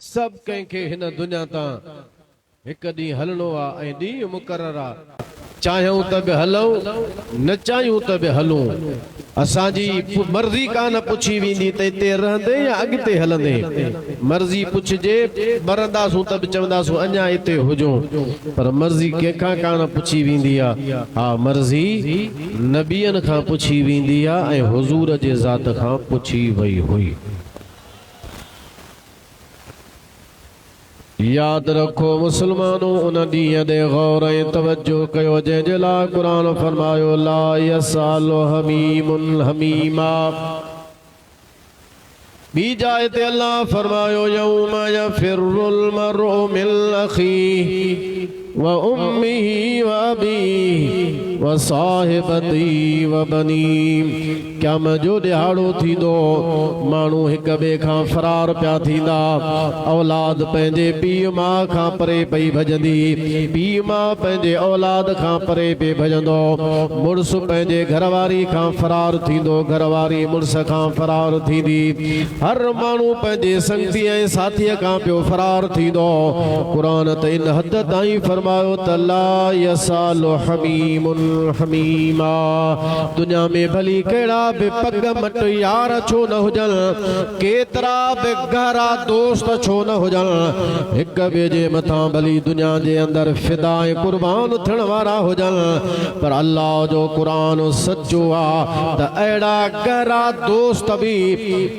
सब कंहिंखे हिन दुनिया तां हिक ॾींहुं हलणो आहे ऐं ॾींहुं मुक़ररु आहे। चाहियूं त बि हलूं, न चाहियूं त बि हलूं। असांजी मर्ज़ी कान पुछी वेंदी त हिते रहंदे या अॻिते हलंदे। मर्ज़ी पुछजे, मरंदासूं त बि चवंदासूं अञा हिते हुजूं, पर मर्ज़ी कंहिंखां कान पुछी वेंदी आहे। हा, मर्ज़ी नबियनि खां पुछी वेंदी आहे ऐं हुज़ूर जे ज़ात खां पुछी वई हुई। याद रखो मुसलमानों, उन ॾींहं ते गौर ऐं तवज्जो कयो जंहिंजे लाइ क़ुरान फरमायो ला यसअलु हमीमुन हमीमा। ॿी जाइ ते अल्लाह फरमायो यौम यफिरुल मर्उ मिन अखीहि व उम्मिहि व अबीहि व साहिबतिहि व बनीहि। क़यामत जो ॾिहाड़ो थींदो, माण्हू हिक ॿिए खां फरार पिया थींदा। औलाद पंहिंजे पीउ माउ खां परे पई भॼंदी, पीउ माउ पंहिंजे औलाद खां परे पई भॼंदो। मुड़ुस पंहिंजे घरवारी खां फरार थींदो, घरवारी मुड़ुस खां फरार थींदी। हर माण्हू पंहिंजे संगती ऐं साथीअ खां पियो फरार थींदो। क़ुरान त इन हद ताईं फरमायो त ला यसअलु हमीमुन हमीमा। दुनिया में भली कहिड़ा बि पग मट यार छो न हुजनि, केतिरा बि गहरा दोस्त छो न हुजनि, हिक ॿिए जे मथां भली दुनिया जे अंदरि फिदा ऐं कुर्बान थियण वारा हुजनि, पर अल्लाह जो क़ुरान सचो आहे त अहिड़ा गहरा दोस्त बि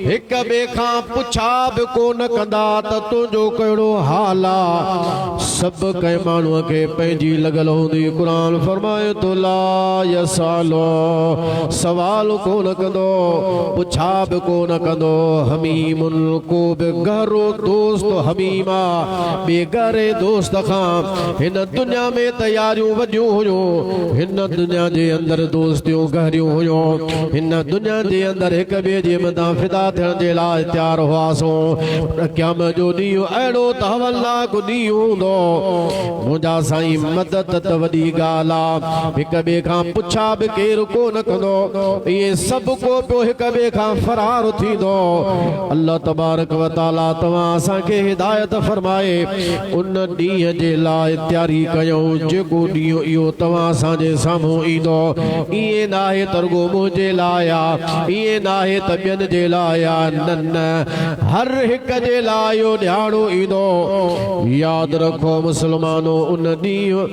हिक ॿिए खां पुछा बि कोन कंदा त तुंहिंजो कहिड़ो हाल आहे। सभु कंहिं माण्हूअ खे पंहिंजी लॻल हूंदी। क़ुरान फरमाए तो ला यसअलु, सवाल कोन कंदो, पुछा बि कोन कंदो। हमीमुन, को बि गहरो दोस्त, हमीमा बेगहरे दोस्त खां हिन दुनिया में तयारियूं वॾियूं हुयूं। हिन दुनिया जे अंदरि दोस्तियूं गहरियूं हुयूं। हिन दुनिया जे अंदरि हिक ॿिए जे मथां फिदा थियण जे लाइ तयार हुआसीं। क़यामत जो ॾींहुं अहिड़ो त हवलनाक ॾींहुं हूंदो। मुंहिंजा साईं, मदद त वॾी ॻाल्हि आहे, हिक ॿिए खां पुछा बि केरु कोन कंदो। इहे सभु को पियो हिक ॿिए खां फरार थींदो। अल्लाह तबारक व तआला तव्हां असांखे हिदायत फरमाए उन ॾींहं जे लाइ तयारी कयूं जेको ॾींहुं इहो तव्हां असांजे साम्हूं ईंदो। ईअं न आहे त रुॻो मुंहिंजे लाइ आहे, ईअं न आहे त ॿियनि जे लाइ आहे, न न, हर हिक जे लाइ इहो ॾिहाड़ो ईंदो। यादि रखो मुसलमानो, उन ॾींहुं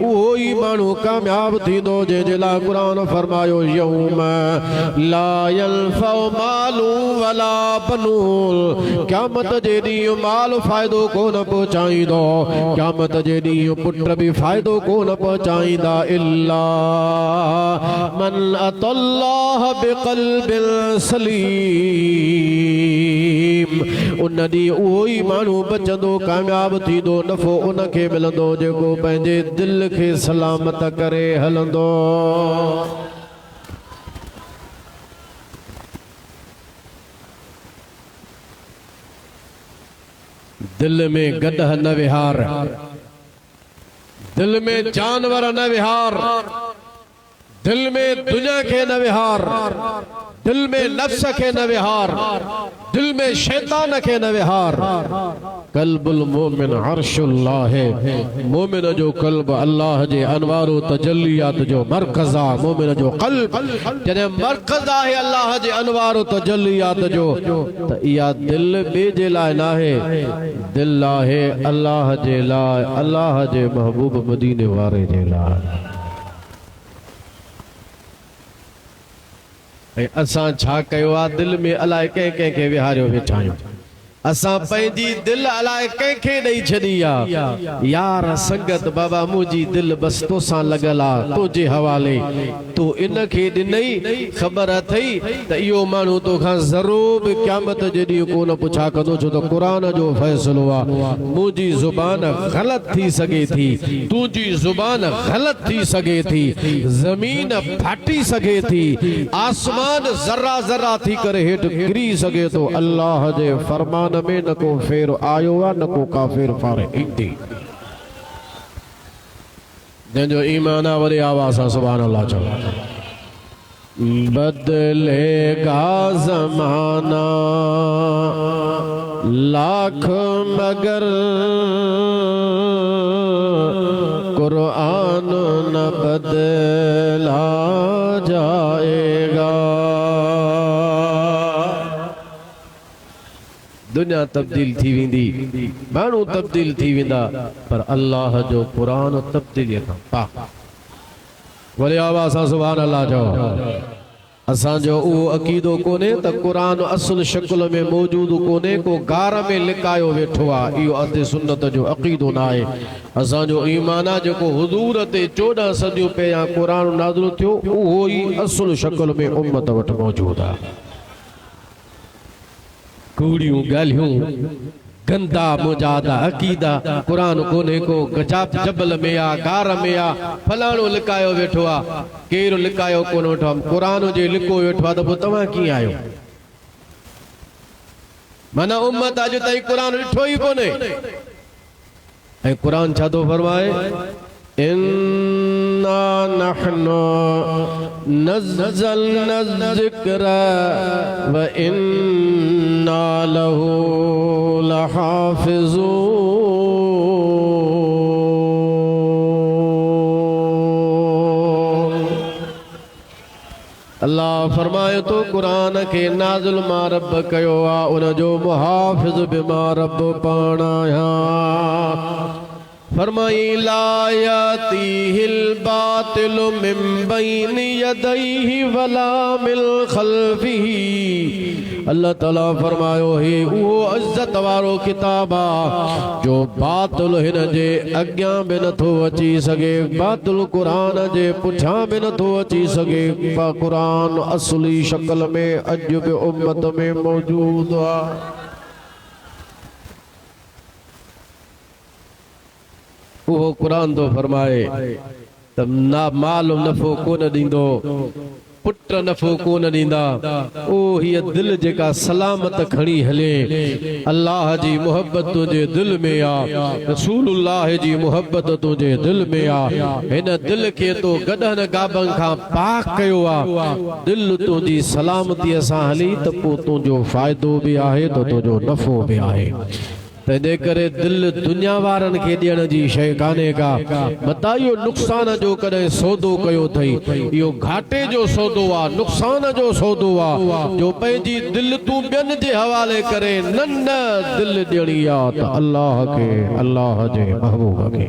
उहो ई माण्हू कामयाब थींदो जंहिंजे लाइ क़ुरान फरमायो यौम ला यनफउ मालु वला बनून। क़यामत जे ॾींहुं माल फ़ाइदो कोन पहुचाईंदो, क़यामत जे ॾींहुं पुट बि फ़ाइदो कोन पहुचाईंदा, इल्ला मन अतल्लाह बिक़ल्बिन सलीम। उन ॾींहुं उहो ई माण्हू बचंदो, कामयाब थींदो, नफ़ो उनखे मिलंदो जेको पंहिंजे दिलि खे सलामत करे हलंदो। दिल में गदह न विहार, दिल में जानवर न विहार, दिल में दुनिया के न विहार, दिल में नफ्स के न विहार, दिल में शैतान के न विहार। कल्बुल मोमिन अर्शुल्लाह है। मोमिन जो कल्ब अल्लाह जे अनवारो तजल्लियात जो मरकज़ आहे। मोमिन जो कल्ब जॾहिं मरकज़ आहे अल्लाह जे अनवारो तजल्लियात जो, त इहा दिल ॿिए जे लाइ न आहे, दिल आहे अल्लाह जे लाइ, अल्लाह जे महबूब मदीने वारे जे लाइ। ऐं असां छा कयो आहे, दिल में अलाए कंहिंखे विहारियो वेठा आहियूं। असां पंहिंजी दिल अलाए कंहिंखे ॾेई छॾी आहे। यार संगत बाबा मुंहिंजी दिल बस तोसां लॻल आहे, तुंहिंजे हवाले, तूं इनखे ॾिनई, ख़बर अथई त इहो माण्हू तोखां ज़रूर बि क़यामत जे ॾींहुं कोन पुछा कंदो, छो त क़ुरान जो फ़ैसिलो आहे। मुंहिंजी ज़ुबान ग़लति थी सघे थी, तुंहिंजी ज़ुबान ग़लति थी सघे थी, ज़मीन फाटी सघे थी, आसमान ज़रा ज़रा थी करे हेठि किरी सघे थो। अल्लाह जे फरमान में न को फेर आयो आहे, न को काफ़िर फारे ईंदी। जंहिंजो ईमान आहे वरी आवाज़ सां सुभान अल्लाह चओ। बदलेगा ज़माना लाख मगर कुरान न बदला जाएगा। दुनिया तब्दील थी वेंदी, माण्हू तब्दील थी वेंदा, पर अल्लाह जो कुरान तब्दीलीअ खां पाक। बोले आवाज़ सां सुभान अल्लाह चओ। असांजो उहो अक़ीदो कोने त कुरान असुल शक्ल में मौजूद कोने, को गार में लिकायो वेठो आहे। इहो अहले सुन्नत जो अक़ीदो न आहे। असांजो ईमान आहे जेको हुज़ूर ते 14 सदियूं पहिरियां कुरान नाज़िल थियो, उहो ई असुल शक्ल में उम्मत वटि मौजूद आहे। कूड़ियूं ॻाल्हियूं, गंदा मुजादा अक़ीदा कुरान कोने को। गजाब जबल में आ, गार में आ, फलाणो लिकायो वेठो आ, केरु लिकायो कोन वेठो आ, कुरान जे लिको वेठो आ। त पोइ तव्हां कीअं आहियो? माना उम्मत अॼु ताईं कुरान ॾिठो ई कोन्हे। ऐं कुरान छा थो फरमाए? इन्ना नहनु नज़्ज़लना ज़िक्र व इन्ना लहू लहाफ़िज़ून। अल्लाह फरमाए तो कुरान के नाज़िल मां रब कयो आ, उन जो मुहाफ़िज़ बि मां रब पाण आहियां। फरमाई ला यातीहिल बातिलु मिन बैनि यदैहि वला मिन खल्फिही। अल्लाह ताला फरमायो है उहो इज्जत वारो किताब आ जो बातिल हिन जे अॻियां बि नथो अची सघे, बातिल कुरान जे पुठियां बि नथो अची सघे। कुरान असली शक्ल में अॼु बि उम्मत में मौजूद आहे। उहो कुरान तो फरमाए त ना माल नफ़ो कोन ॾींदो, पुट नफ़ो कोन ॾींदा। ओ हीअ दिल जेका सलामत खणी हले, अल्लाह जी मोहब्बत तुंहिंजे दिल में आ, रसूलुल्लाह जी मोहब्बत तुंहिंजे दिल में आ। हिन दिल खे तो गॾहनि गाबनि खां पाक कयो आ। दिल तुंहिंजी सलामतीअ सां हली त पोइ तुंहिंजो फ़ाइदो बि आहे त तुंहिंजो नफ़ो बि आहे। तंहिंजे करे दिल दुनिया वारनि खे ॾियण जी शइ कान्हे का। मता इहो नुक़सान जो कॾहिं सौदो कयो अथई, इहो घाटे जो सौदो आहे, नुक़सान जो सौदो आहे, जो पंहिंजी दिल तूं ॿियनि जे हवाले करे न दिल ॾियणी आहे त अल्लाह खे, अल्लाह जे महबूब खे।